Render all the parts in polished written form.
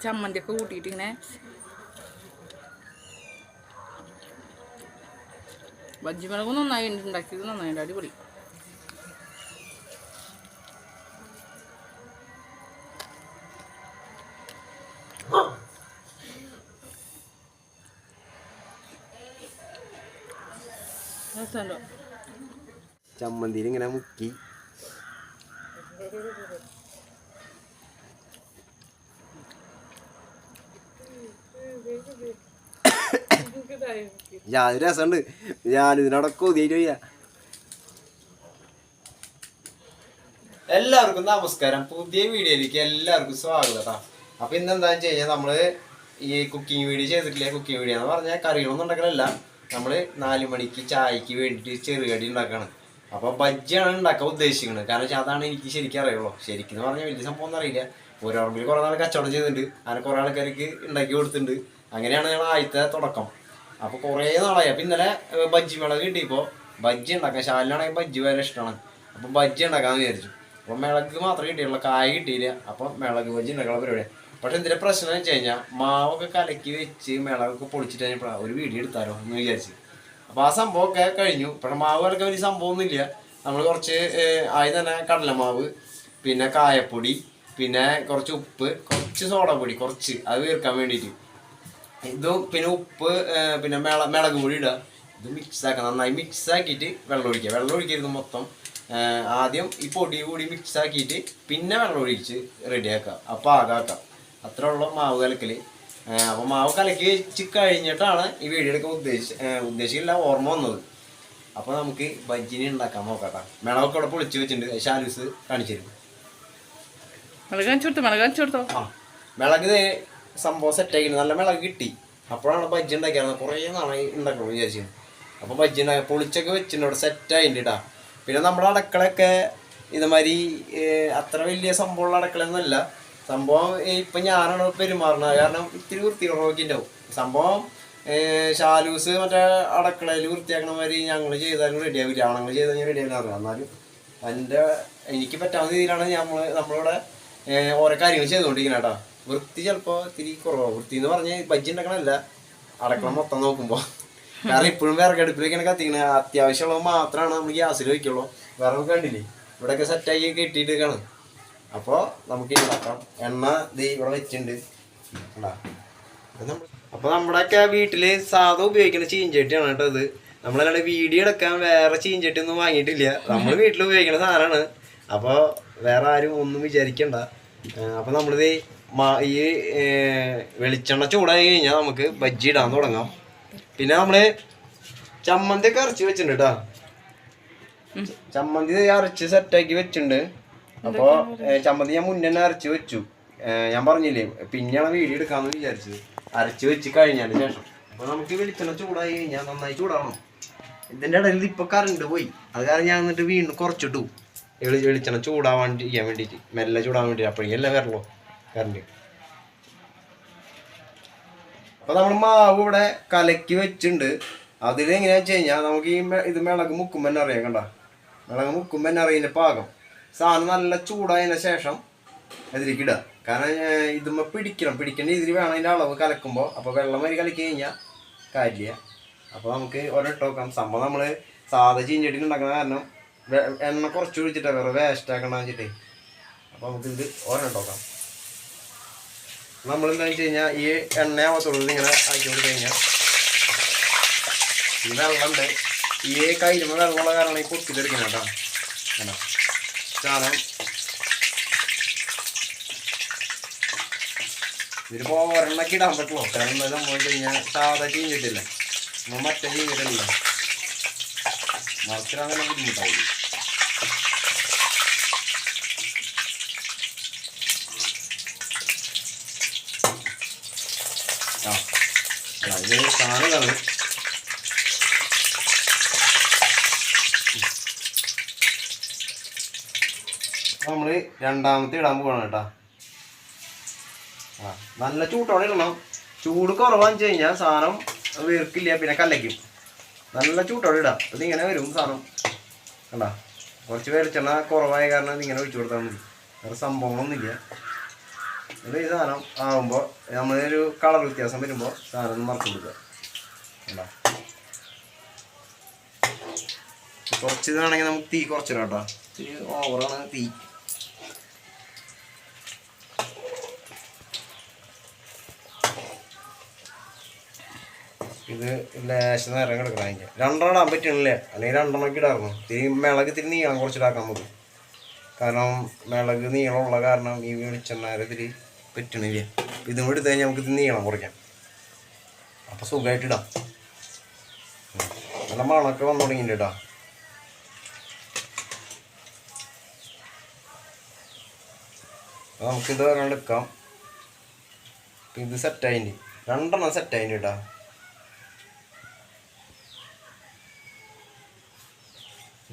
ചമ്മന്തിയൊക്കെ കൂട്ടിയിട്ട് ഇങ്ങനെ ബജ്ജി മുളക് നന്നായി ഉണ്ടാക്കിയത് നന്നായിട്ട് അടിപൊളി. ചമ്മന്തിയിൽ ഇങ്ങനെ മുക്കി ഞാനൊരു രസമുണ്ട്. ഞാനിതിനോടൊക്കെ കൊതിയായിട്ട് വയ്യ. എല്ലാവർക്കും നമസ്കാരം. പുതിയ വീഡിയോയിലേക്ക് എല്ലാവർക്കും സ്വാഗതം കേട്ടോ. അപ്പൊ ഇന്നെന്താ വെച്ച് കഴിഞ്ഞാൽ നമ്മള് ഈ കുക്കിംഗ് വീഡിയോ ചെയ്തിട്ടില്ല. കുക്കിംഗ് വീഡിയോ എന്ന് പറഞ്ഞാൽ കറികളൊന്നും ഉണ്ടാക്കലല്ല. നമ്മള് 4 മണിക്ക് ചായക്ക് വേണ്ടിയിട്ട് ചെറുകടി ഉണ്ടാക്കാണ്. അപ്പൊ ബജ്ജിയാണ് ഉണ്ടാക്കാൻ ഉദ്ദേശിക്കുന്നത്. കാരണം വെച്ചാൽ അതാണ് എനിക്ക് ശരിക്കും അറിയുള്ളൂ. ശരിക്കും പറഞ്ഞാൽ വലിയ സംഭവം ഒന്നും അറിയില്ല. ഓരോ ആൾക്കാർ കുറെ നാൾ കച്ചവടം ചെയ്തിട്ടുണ്ട്. അങ്ങനെ കുറെ ആൾക്കാർക്ക് ഉണ്ടാക്കി കൊടുത്തിട്ടുണ്ട്. അങ്ങനെയാണ് ഞങ്ങൾ ആദ്യത്തെ തുടക്കം. അപ്പോൾ കുറേ നാളായി. അപ്പം ഇന്നലെ ബജ്ജി മിളക് കിട്ടിയപ്പോൾ ബജ്ജി ഉണ്ടാക്കാം. ശാലിനാണെങ്കിൽ ബജ്ജി വരെ ഇഷ്ടമാണ്. അപ്പം ബജ്ജി ഉണ്ടാക്കാമെന്ന് വിചാരിച്ചു. അപ്പം മിളക് മാത്രമേ കിട്ടിയുള്ളൂ, കായ കിട്ടിയില്ല. അപ്പം മിളക് ബജ്ജി ഉണ്ടാക്കാനുള്ള പരിപാടി. പക്ഷെ എന്തിൻ്റെ പ്രശ്നം എന്ന് വെച്ച് കഴിഞ്ഞാൽ മാവൊക്കെ കലക്കി വെച്ച് മിളകൊക്കെ പൊളിച്ചിട്ട് കഴിഞ്ഞപ്പോൾ ഒരു വീഡിയോ എടുത്താലോ എന്ന് വിചാരിച്ചു. അപ്പോൾ ആ സംഭവമൊക്കെ കഴിഞ്ഞു. പക്ഷേ മാവ് കലക്കാൻ വലിയ സംഭവമൊന്നുമില്ല. നമ്മൾ കുറച്ച് ആദ്യം തന്നെ കടലമാവ്, പിന്നെ കായപ്പൊടി, പിന്നെ കുറച്ച് ഉപ്പ്, കുറച്ച് സോഡാപ്പൊടി, കുറച്ച് അത് വീർക്കാൻ വേണ്ടിയിട്ട് ഇതും, പിന്നെ ഉപ്പ്, പിന്നെ മിളക് പൊടി ഇടുക. ഇത് മിക്സാക്കുക. നന്നായി മിക്സാക്കിയിട്ട് വെള്ളം ഒഴിക്കുക. വെള്ളം ഒഴിക്കരുത് മൊത്തം. ആദ്യം ഈ പൊടി കൂടി മിക്സാക്കിയിട്ട് പിന്നെ വെള്ളം ഒഴിച്ച് റെഡിയാക്കുക. അപ്പോൾ ആകാക്കാം. അത്ര ഉള്ള മാവ് കലക്കൽ. അപ്പോൾ മാവ് കലക്കി വെച്ച് കഴിഞ്ഞിട്ടാണ് ഈ വീഡിയോ എടുക്കാൻ ഉദ്ദേശിക്കില്ല ഓർമ്മ വന്നത്. അപ്പോൾ നമുക്ക് ബജ്ജിനെ ഉണ്ടാക്കാൻ നോക്കാം. മിളകൊക്കെ ഇവിടെ പൊളിച്ച് വെച്ചിട്ടുണ്ട്. ഷാലൂസ് കാണിച്ചു തരും. ആ മിളക് സംഭവം സെറ്റാക്കിയിട്ട് നല്ല മിളക് കിട്ടി. അപ്പോഴാണ് ബജ്ജി ഉണ്ടാക്കിയത്. കുറേ നാളായി ഉണ്ടാക്കണം വിചാരിച്ചത്. അപ്പോൾ ബജ്ജി ഉണ്ടാക്കി പൊളിച്ചൊക്കെ വെച്ചിട്ടുണ്ട്. ഇവിടെ സെറ്റായിട്ട് ഇട്ടാ. പിന്നെ നമ്മുടെ അടുക്കളയൊക്കെ ഇതുമാതിരി അത്ര വലിയ സംഭവമുള്ള അടുക്കളയൊന്നുമല്ല. സംഭവം ഇപ്പം ഞാനാണ് പെരുമാറുന്നത്. കാരണം ഇത്തിരി വൃത്തികളൊക്കെ ഉണ്ടാവും. സംഭവം ഷാലൂസ് മറ്റേ അടുക്കളയിൽ വൃത്തിയാക്കണ മാതിരി ഞങ്ങൾ ചെയ്താലും റെഡിയാവില്ല. ആണുങ്ങൾ ചെയ്താൽ ഞാൻ റെഡിയാക്കാൻ അറിയാം. എന്നാലും എനിക്ക് പറ്റാവുന്ന രീതിയിലാണ് നമ്മളിവിടെ ഓരോ കാര്യങ്ങൾ ചെയ്തുകൊണ്ടിരിക്കുന്നത് കേട്ടോ. വൃത്തി ചിലപ്പോൾ ഇത്തിരി കുറവാണ്. വൃത്തി എന്ന് പറഞ്ഞാൽ ബജ്ജി ഉണ്ടാക്കണമല്ല, അടുക്കള മൊത്തം നോക്കുമ്പോൾ. കാരണം ഇപ്പോഴും വിറകടുപ്പിലേക്കാണ് കത്തിക്കണത്. അത്യാവശ്യമുള്ളത് മാത്രമാണ് നമ്മൾ ഗ്യാസിൽ വയ്ക്കുള്ളൂ. വിറക് കണ്ടില്ലേ ഇവിടെയൊക്കെ സെറ്റാക്കി കെട്ടിയിട്ടേക്കാണ്. അപ്പോൾ നമുക്ക് ഉണ്ടാക്കാം. എണ്ണ ഇവിടെ വെച്ചിട്ടുണ്ട്. അപ്പോൾ നമ്മുടെയൊക്കെ വീട്ടിൽ സാധാ ഉപയോഗിക്കുന്ന ചീഞ്ചട്ടിയാണ് കേട്ടോ ഇത്. നമ്മളല്ലാണ്ട് വീഡിയോ എടുക്കാൻ വേറെ ചീഞ്ചട്ടി ഒന്നും വാങ്ങിയിട്ടില്ല. നമ്മൾ വീട്ടിൽ ഉപയോഗിക്കുന്ന സാധനമാണ്. അപ്പോൾ വേറെ ആരും ഒന്നും വിചാരിക്കണ്ട. അപ്പോൾ നമ്മളിത് ഈ വെളിച്ചെണ്ണ ചൂടായി കഴിഞ്ഞാൽ നമുക്ക് ബജ്ജി ഇടാൻ തുടങ്ങാം. പിന്നെ നമ്മൾ ചമ്മന്തിയൊക്കെ അരച്ച് വെച്ചിട്ടുണ്ട് കേട്ടോ. ചമ്മന്തി അരച്ച് സെറ്റാക്കി വെച്ചിട്ടുണ്ട്. അപ്പോൾ ചമ്മന്തി ഞാൻ മുന്നേ തന്നെ അരച്ച് വെച്ചു. ഞാൻ പറഞ്ഞില്ലേ പിന്നെയാണ് വീഡിയോ എടുക്കാമെന്ന് വിചാരിച്ചത്. അരച്ച് വെച്ച് കഴിഞ്ഞതിന് ശേഷം അപ്പോൾ നമുക്ക് വെളിച്ചെണ്ണ ചൂടായി കഴിഞ്ഞാൽ നന്നായി ചൂടാവണം. ഇതിൻ്റെ ഇടയിൽ ഇപ്പോൾ കറണ്ട് പോയി. അത് കാരണം ഞാൻ എന്നിട്ട് വീണ്ടും കുറച്ചിട്ടു. വെളിച്ചെണ്ണ ചൂടാവാണ്ടിരിക്കാൻ വേണ്ടിയിട്ട്, മെല്ലെ ചൂടാൻ വേണ്ടിയിട്ട്. അപ്പോഴേക്കല്ലേ വരല്ലോ കറണ്ട്. അപ്പോൾ നമ്മൾ മാവ് ഇവിടെ കലക്കി വെച്ചിട്ടുണ്ട്. അതിലെങ്ങനെയാണെന്ന് വെച്ച് കഴിഞ്ഞാൽ നമുക്ക് ഇത് മിളക് മുക്കുമ്പോൾ തന്നെ അറിയാം. കണ്ട മിളക് മുക്കുമ്പോൾ തന്നെ അറിയുന്ന പാകം. സാധനം നല്ല ചൂടായതിന് ശേഷം അതിലേക്ക് ഇടുക. കാരണം ഇതുമ്മ പിടിക്കേണ്ട രീതിയിൽ വേണം അതിൻ്റെ അളവ് കലക്കുമ്പോൾ. അപ്പോൾ വെള്ളം വരി കലക്കി കഴിഞ്ഞാൽ കാര്യമില്ല. അപ്പോൾ നമുക്ക് ഒരിട്ട് നോക്കാം. സംഭവം നമ്മൾ സാധാ ചീഞ്ചട്ടി ഉണ്ടാക്കുന്ന കാരണം എണ്ണ കുറച്ച് ഒഴിച്ചിട്ടാണ് വേറെ വേസ്റ്റ് ആക്കണമെന്ന് വെച്ചിട്ടേ. അപ്പോൾ നമുക്കിത് ഒരെണ്ണം നോക്കാം. നമ്മളെന്താണെന്ന് വെച്ച് കഴിഞ്ഞാൽ ഈ എണ്ണയാവത്തുള്ളത് ഇങ്ങനെ ആക്കി കൊടുത്തു കഴിഞ്ഞാൽ ഈ വെള്ളമുണ്ട്. ഈ കയ്യിലുമ്പോ വെള്ളമുള്ള കാരണം ഈ പൊട്ടിത്തെടുക്കണം കേട്ടോ. സാധനം ഇതിലിപ്പോൾ ഒരെണ്ണക്ക് ഇടാൻ പറ്റുമോ? കാരണം എന്താ സംഭവം കഴിഞ്ഞാൽ സാധാ ചീഞ്ഞിട്ടില്ല, നമ്മൾ മറ്റേ ചീഞ്ഞിട്ടില്ല. മറിച്ചിടാൻ തന്നെ ബുദ്ധിമുട്ടായി. ഇത് സാധനമാണ്. നമ്മൾ രണ്ടാമത്തെ ഇടാൻ പോവാണ് കേട്ടോ. നല്ല ചൂട്ടോടെ ഇടണം. ചൂട് കുറവാന്ന് വെച്ച് കഴിഞ്ഞാൽ സാധനം വീർക്കില്ല, പിന്നെ കല്ലയ്ക്കും. നല്ല ചൂട്ടോടെ ഇടാം. ഇതിങ്ങനെ വരും സാധനം. കണ്ടാ കുറച്ച് വെളിച്ചെണ്ണ കുറവായ കാരണം ഇതിങ്ങനെ ഒഴിച്ചു കൊടുത്താൽ മതി. വേറെ സംഭവങ്ങളൊന്നുമില്ല. ഇത് ഈ സാധനം ആകുമ്പോൾ നമ്മളൊരു കളർ വ്യത്യാസം വരുമ്പോൾ സാധനം ഒന്ന് മറച്ചു കൊടുക്കുക. കുറച്ച് ഇതാണെങ്കിൽ നമുക്ക് തീ കുറച്ചിടാം കേട്ടോ. തീ ഓവറാണ് തീ. ഇത് ലേശം നേരം കിടക്കണം. അതിൻ്റെ 2 ഇടാൻ പറ്റണില്ലേ, അല്ലെങ്കിൽ 2 ഇടായിരുന്നു. മിളക് ഇത്തിരി നീളം കുറച്ചിടാക്കാൻ നമുക്ക്. കാരണം മിളക് നീളമുള്ള കാരണം ഈ വെളിച്ചെണ്ണ ഇതിൽ പറ്റണില്ല. ഇതും കൂടി എടുത്തു കഴിഞ്ഞാൽ നമുക്ക് ഇത് നീളം കുറയ്ക്കാം. അപ്പോൾ സുഖമായിട്ടിടാം. നല്ല മണമൊക്കെ വന്നു തുടങ്ങിയിട്ടുണ്ട് കേട്ടോ. അപ്പോൾ നമുക്കിത് ഒരെണ്ണം എടുക്കാം. ഇത് സെറ്റായിന് 2 സെറ്റായിന് കേട്ടോ.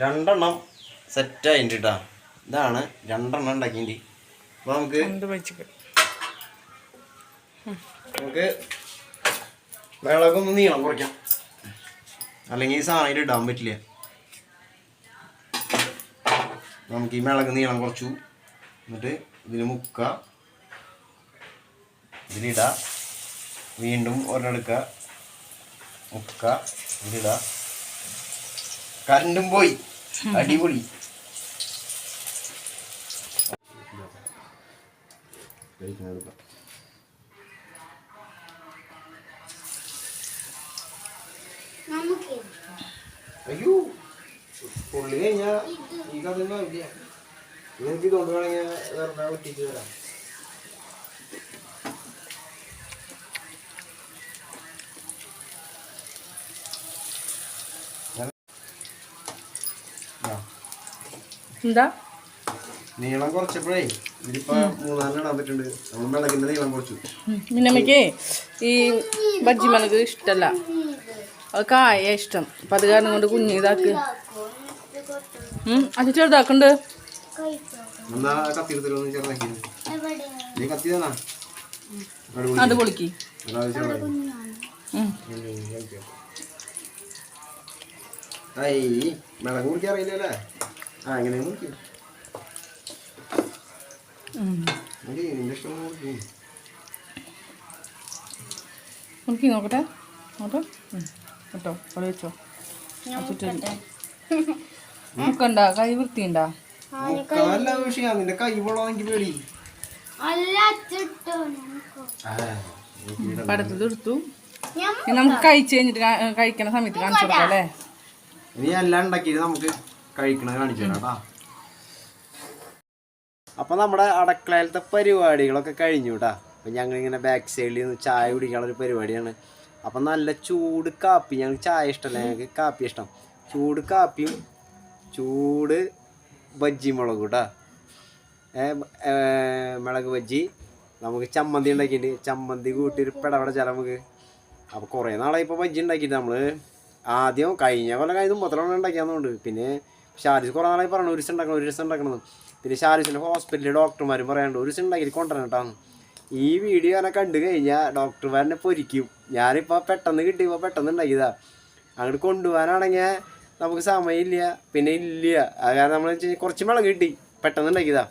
രണ്ടെണ്ണം സെറ്റായിട്ടുണ്ട് കേട്ടോ. ഇതാണ് 2 ഉണ്ടാക്കിയിട്ട്. അപ്പോൾ നമുക്ക് മിളകൊന്ന് നീളം കുറയ്ക്കാം, അല്ലെങ്കിൽ ഈ സാധനം ഇടാൻ പറ്റില്ല. നമുക്ക് ഈ മിളക് നീളം കുറച്ചു, എന്നിട്ട് ഇതിൽ മുക്കുക, ഇതിലിടുക, വീണ്ടും ഒരെണ്ണെടുക്കുക, മുക്കുക, ഇതിലിടുക. കറണ്ടും പോയി, അടിപൊളി. അയ്യോ പുള്ളി കഴിഞ്ഞാ ഈ കഥയൊന്നും ആവില്ല. നിങ്ങൾക്ക് ഇതുകൊണ്ട് വേണമെങ്കിൽ വെറുതെ ഒറ്റിച്ച് തരാം. എന്താ നീളം കുറച്ചപ്പോഴേ ഇതിപ്പോ 3-4 ഇടാൻ പറ്റുന്നുണ്ട്. നമ്മൾ മിളകിന്റെ നീളം കുറച്ചു. പിന്നെ നമുക്ക് ഈ ബജ്ജി മിളക് ഇഷ്ടമല്ല, അത് കായ ഇഷ്ടം. അപ്പം അത് കാരണം കൊണ്ട് കുഞ്ഞ് ഇതാക്ക്. അത് ചെറുതാക്കുന്നുണ്ട്. എന്നാ കത്തി എടുത്തിട്ടൊന്ന് ചെറുതാക്കി. നീ കത്തി തന്നാ അത് പൊളിക്ക്. മിളക് മുറിക്കാൻ അറിയില്ലല്ലേ? എങ്ങനെ മുറിക്കും? നിന്റെ ഇഷ്ടം മുറിക്കും. മുറിക്കി നോക്കട്ടെ. നോട്ടോ കേട്ടോ, അവിടെ വെച്ചോ. മുക്കണ്ട, കൈ വൃത്തിയുണ്ടാ? നിന്റെ കൈ പോളോ എനിക്ക് പേടി. പടത്തത് എടുത്തു. നമുക്ക് കഴിച്ച് കഴിഞ്ഞിട്ട് കഴിക്കണ സമയത്ത് കാണിച്ചു കൊടുക്കാം അല്ലേ? ഇനി എല്ലാം ഉണ്ടാക്കിയിട്ട് നമുക്ക് കഴിക്കണത് കാണിച്ചു തരാം കേട്ടോ. അപ്പം നമ്മുടെ അടുക്കളയിലത്തെ പരിപാടികളൊക്കെ കഴിഞ്ഞു കേട്ടോ. അപ്പം ഞങ്ങളിങ്ങനെ ബാക്ക് സൈഡിൽ നിന്ന് ചായ കുടിക്കാനുള്ളൊരു പരിപാടിയാണ്. അപ്പം നല്ല ചൂട് കാപ്പി, ഞങ്ങൾക്ക് ചായ ഇഷ്ടമല്ല, ഞങ്ങൾക്ക് കാപ്പി ഇഷ്ടം. ചൂട് കാപ്പിയും ചൂട് ബജ്ജി മുളക് കേട്ടോ. മുളക് ബജ്ജി, നമുക്ക് ചമ്മന്തി ഉണ്ടാക്കിയിട്ട് ചമ്മന്തി കൂട്ടി ഒരു പെടപെട ചില നമുക്ക്. അപ്പോൾ കുറേ നാളായി ഇപ്പോൾ ബജ്ജി ഉണ്ടാക്കിയിട്ട്. നമ്മൾ ആദ്യം കഴിഞ്ഞ കൊല്ലം കഴിഞ്ഞ മുമ്പത്തിലാണ് ഉണ്ടാക്കിയാന്നുണ്ട്. പിന്നെ ഷാരിസ് കുറേ നാളായി പറഞ്ഞു ഒരു ദിവസം ഉണ്ടാക്കണം. പിന്നെ ഷാരിസിൻ്റെ ഹോസ്പിറ്റലിൽ ഡോക്ടർമാരും പറയാണ്ട് ഒരു ദിവസം ഉണ്ടാക്കിയിട്ട് കൊണ്ടുവരണം കേട്ടോ. ഈ വീഡിയോ എന്നെ കണ്ടു കഴിഞ്ഞാൽ ഡോക്ടർമാരെന്നെ പൊരിക്കും. ഞാനിപ്പോൾ പെട്ടെന്ന് കിട്ടിയപ്പോൾ പെട്ടെന്ന് ഉണ്ടാക്കിയതാണ്. അങ്ങോട്ട് കൊണ്ടുപോകാനാണെങ്കിൽ നമുക്ക് സമയമില്ല, പിന്നെ ഇല്ല. അത് കാരണം നമ്മൾ കുറച്ച് മിളക് കിട്ടി പെട്ടെന്ന് ഉണ്ടാക്കിയതാണ്.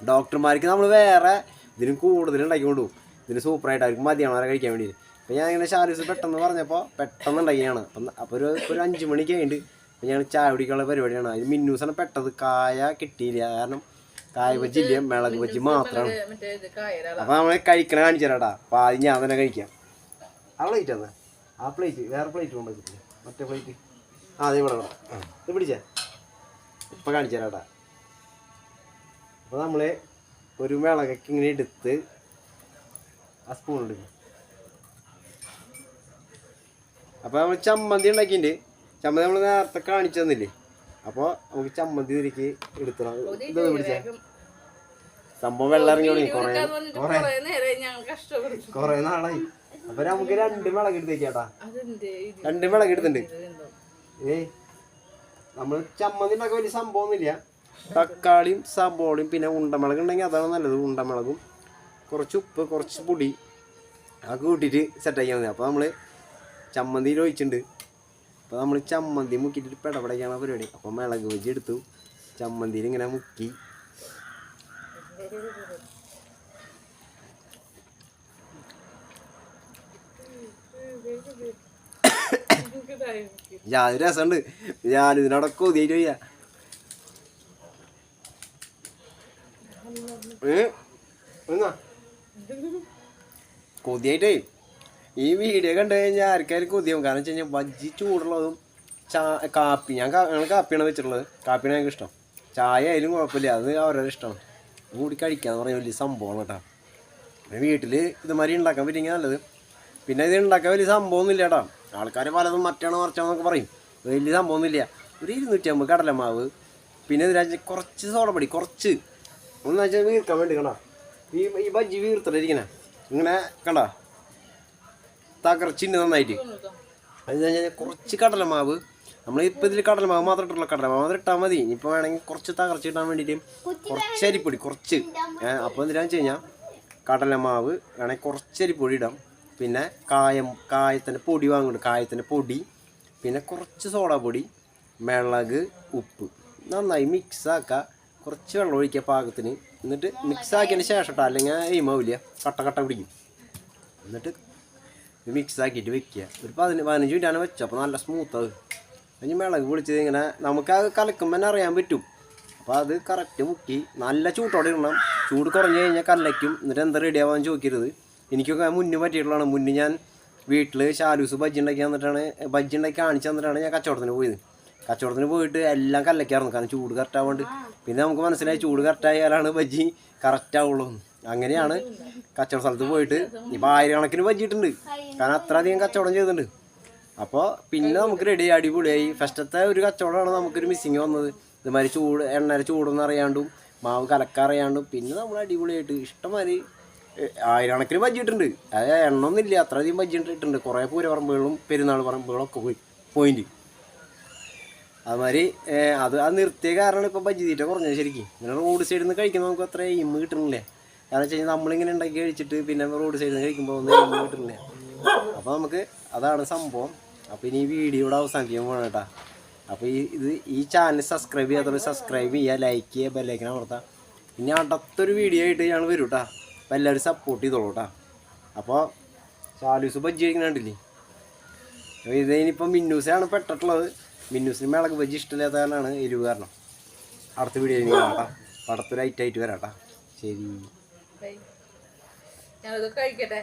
ഡോക്ടർമാർക്ക് നമ്മൾ വേറെ ഇതിനും കൂടുതൽ ഉണ്ടാക്കി കൊണ്ടുപോകും. ഇതിന് സൂപ്പറായിട്ട് അവർക്ക് മതിയാണോ അവരെ കഴിക്കാൻ വേണ്ടിയിട്ട്. അപ്പോൾ ഞാൻ ഇങ്ങനെ ഷാരിസ് പെട്ടെന്ന് പറഞ്ഞപ്പോൾ പെട്ടെന്ന് ഉണ്ടാക്കിയാണ്. അപ്പോൾ ഒരു 5 മണിക്ക് കഴിഞ്ഞിട്ട് അപ്പോൾ ഞങ്ങൾ ചായ കുടിക്കാനുള്ള പരിപാടിയാണ്. അതിന് മിന്നൂസാണ് പെട്ടത്. കായ കിട്ടിയില്ല, കാരണം കായ ബജ്ജി ഇല്ല, മിളക് ബജ്ജി മാത്രമാണ്. അപ്പോൾ നമ്മൾ കഴിക്കണ കാണിച്ചു തരാട്ടാ. അപ്പോൾ ആദ്യം ഞാൻ തന്നെ കഴിക്കാം. ആ പ്ലേറ്റ് അന്ന് ആ പ്ലേറ്റ് വേറെ പ്ലേറ്റ് കൊണ്ടുവച്ചിട്ടില്ല, മറ്റേ പ്ലേറ്റ്. അതെ ഇവിടെ ഇത് പിടിച്ചേ. ഇപ്പം കാണിച്ചു തരാട്ടാ. അപ്പോൾ നമ്മൾ ഒരു മിളകൊക്കെ ഇങ്ങനെ എടുത്ത് ആ സ്പൂൺ എടുക്കും. അപ്പോൾ നമ്മൾ ചമ്മന്തി ഉണ്ടാക്കിയിട്ട്, ചമ്മന്തി നമ്മൾ നേരത്തെ കാണിച്ചു തന്നില്ലേ? അപ്പോൾ നമുക്ക് ചമ്മന്തി തിരിക്ക് എടുത്തണം. ഇതൊന്ന് പിടിച്ചേ. സംഭവം വെള്ളം ഇറങ്ങി തുടങ്ങി കുറേ നാളായി. അപ്പോൾ നമുക്ക് 2 മിളക് എടുത്തേക്കാട്ടാ. 2 മിളക് എടുത്തിട്ടുണ്ട്. നമ്മൾ ചമ്മന്തി ഉണ്ടാക്കാൻ വലിയ സംഭവമൊന്നുമില്ല. തക്കാളിയും സബോളയും പിന്നെ ഉണ്ടമുളക് ഉണ്ടെങ്കിൽ അതാണ് നല്ലത്. ഉണ്ടമുളകും കുറച്ച് ഉപ്പ് കുറച്ച് പൊടി അതൊക്കെ കൂട്ടിയിട്ട് സെറ്റാക്കിയാൽ മതി. അപ്പോൾ നമ്മൾ ചമ്മന്തിയിൽ ഒഴിച്ചിട്ടുണ്ട്. അപ്പോൾ നമ്മൾ ചമ്മന്തി മുക്കിയിട്ട് പെടപെടയ്ക്കാണ് പരിപാടി. അപ്പോൾ മിളക് ബജ്ജി എടുത്തു, ചമ്മന്തിയിൽ ഇങ്ങനെ മുക്കി ഞാൻ രസമുണ്ട്. ഞാനിതിനോടെ കൊതിയായിട്ട് വയ്യ. കൊതിയായിട്ടേ ഈ വീഡിയോ കണ്ടു കഴിഞ്ഞാൽ ആർക്കാരും കൊതിയാവും. കാരണം വെച്ച് കഴിഞ്ഞാൽ ബജ്ജി ചൂടുള്ളതും കാപ്പി ഞങ്ങൾ കാപ്പിയാണ് വെച്ചിട്ടുള്ളത്. കാപ്പിയാണ് ഞങ്ങൾക്ക് ഇഷ്ടം. ചായ ആയാലും കുഴപ്പമില്ല, അത് അവരുടെ ഇഷ്ടമാണ്. കൂടി കഴിക്കാന്ന് പറഞ്ഞാൽ വലിയ സംഭവമാണ് കേട്ടോ. പിന്നെ വീട്ടിൽ ഇതുമാതിരി ഉണ്ടാക്കാൻ പറ്റിയെങ്കിൽ നല്ലത്. പിന്നെ ഇത് ഉണ്ടാക്കാൻ വലിയ സംഭവമൊന്നുമില്ല കേട്ടോ. ആൾക്കാർ പലതും മറ്റാണ് മറിച്ചാണെന്നൊക്കെ പറയും. വലിയ സംഭവമൊന്നുമില്ല. ഒരു 250 കടലമാവ്, പിന്നെ ഇതിനകത്ത് കുറച്ച് സോഡപ്പൊടി, കുറച്ച് ഒന്ന് വെച്ചാൽ വീർക്കാൻ വേണ്ടി കണ്ട ഈ ബജ്ജി വീർത്തിട്ടിരിക്കണേ ഇങ്ങനെ കണ്ട തകർച്ചിണ്ട് നന്നായിട്ട്. അത് കഴിഞ്ഞാൽ കുറച്ച് കടലമാവ്, നമ്മളിപ്പോൾ ഇതിൽ കടലമാവ് മാത്രം ഇട്ടുള്ള കടലമാവ് മാത്രം ഇട്ടാൽ മതി. ഇനിയിപ്പോൾ വേണമെങ്കിൽ കുറച്ച് തകർച്ച ഇട്ടാൻ വേണ്ടിയിട്ട് കുറച്ച് അരിപ്പൊടി, കുറച്ച് അപ്പോൾ എന്തിനാന്ന് വെച്ച് കഴിഞ്ഞാൽ കടലമാവ് വേണമെങ്കിൽ കുറച്ച് അരിപ്പൊടി ഇടാം. പിന്നെ കായത്തിൻ്റെ പൊടി വാങ്ങുന്നുണ്ട്, കായത്തിൻ്റെ പൊടി, പിന്നെ കുറച്ച് സോഡാപ്പൊടി, മിളക്, ഉപ്പ് നന്നായി മിക്സാക്കുക. കുറച്ച് വെള്ളം ഒഴിക്കുക പാകത്തിന്. എന്നിട്ട് മിക്സാക്കിയതിന് ശേഷം ഇട്ടാൽ അല്ലെങ്കിൽ എയിമാവില്ല, കട്ട പിടിക്കും. എന്നിട്ട് മിക്സാക്കിയിട്ട് വെക്കുക. ഒരു 15 മിനിറ്റാണ് വെച്ചത്. അപ്പോൾ നല്ല സ്മൂത്താവും. അതിന് മിളക് പൊളിച്ചത് ഇങ്ങനെ നമുക്കത് കലക്കുമ്പോൾ തന്നെ അറിയാൻ പറ്റും. അപ്പോൾ അത് കറക്റ്റ് മുക്കി നല്ല ചൂട്ടോടെ ഇടണം. ചൂട് കുറഞ്ഞു കഴിഞ്ഞാൽ കലയ്ക്കും. എന്നിട്ട് എന്താ റെഡി ആവാൻ ചോദിക്കരുത്. എനിക്കൊക്കെ മുന്നേ പറ്റിയിട്ടുള്ളതാണ്. മുന്നേ ഞാൻ വീട്ടിൽ ശാലൂസ് ബജ്ജി ഉണ്ടാക്കി കാണിച്ചു തന്നിട്ടാണ് ഞാൻ കച്ചവടത്തിന് പോയത്. കച്ചവടത്തിന് പോയിട്ട് എല്ലാം കലക്കായിരുന്നു. കാരണം ചൂട് കറക്റ്റാവാണ്ട്. പിന്നെ നമുക്ക് മനസ്സിലായി ചൂട് കറക്റ്റായാലാണ് ബജ്ജി കറക്റ്റാവുള്ളൂ. അങ്ങനെയാണ് കച്ചവട സ്ഥലത്ത് പോയിട്ട് ഇപ്പോൾ 1000 കണക്കിന് ബജ്ജിയിട്ടുണ്ട്. കാരണം അത്ര അധികം കച്ചവടം ചെയ്തിട്ടുണ്ട്. അപ്പോൾ പിന്നെ നമുക്ക് റെഡി അടിപൊളിയായി. ഫസ്റ്റത്തെ ഒരു കച്ചവടമാണ് നമുക്കൊരു മിസ്സിങ് വന്നത്. ഇതുമാതിരി എണ്ണയുടെ ചൂടൊന്നും അറിയാണ്ടും മാവ് കലക്കറിയാണ്ടും. പിന്നെ നമ്മൾ അടിപൊളിയായിട്ട് ഇഷ്ടംമാതിരി 1000 കണക്കിന് ബജ്ജിയിട്ടുണ്ട്. അത് എണ്ണൊന്നുമില്ല, അത്രയധികം ബജ്ജി ഇട്ടിട്ടുണ്ട്. കുറേ പൂരപ്പറമ്പുകളും പെരുന്നാൾ പറമ്പുകളും ഒക്കെ പോയിന്റ്. അതുമാതിരി അത് നിർത്തിയ കാരണമാണ് ഇപ്പോൾ ബജ്ജി തീറ്റ കുറഞ്ഞത്. ശരിക്കും ഇങ്ങനെ റോഡ് സൈഡിൽ നിന്ന് കഴിക്കുമ്പോൾ നമുക്ക് അത്ര എയിമ് കിട്ടണില്ലേ. കാരണം വെച്ച് കഴിഞ്ഞാൽ നമ്മളിങ്ങനെ ഉണ്ടാക്കി കഴിച്ചിട്ട് പിന്നെ റോഡ് സൈഡിൽ നിന്ന് കഴിക്കുമ്പോൾ ഒന്നും എയിമ് കിട്ടണില്ല. അപ്പോൾ നമുക്ക് അതാണ് സംഭവം. അപ്പോൾ ഇനി ഈ വീഡിയോ ഇവിടെ അവസാനിക്കാൻ പോകണം കേട്ടോ. അപ്പോൾ ഈ ചാനൽ സബ്സ്ക്രൈബ് ചെയ്യാത്തവർ സബ്സ്ക്രൈബ് ചെയ്യുക, ലൈക്ക് ചെയ്യുക, ബെല്ലൈക്കൻ അമർത്താം. ഇനി അടുത്തൊരു വീഡിയോ ആയിട്ട് ഞങ്ങൾ വരും കേട്ടോ. അപ്പോൾ എല്ലാവരും സപ്പോർട്ട് ചെയ്തോളൂ കേട്ടോ. അപ്പോൾ ശാലൂസ് ബജ്ജി കഴിക്കണുണ്ടില്ലേ. അപ്പോൾ ഇതിനിപ്പം മിന്നൂസാണ് പെട്ടിട്ടുള്ളത്. മിന്നൂസിന് മിളക് ബജ്ജി ഇഷ്ടമില്ലാത്ത കാരണമാണ് എരിവ് കാരണം. അടുത്ത വീഡിയോ കാണാം കേട്ടോ. അടുത്തൊരു ഐറ്റായിട്ട് വരാം കേട്ടോ. ശരി, ഞാനത് കഴിക്കട്ടെ.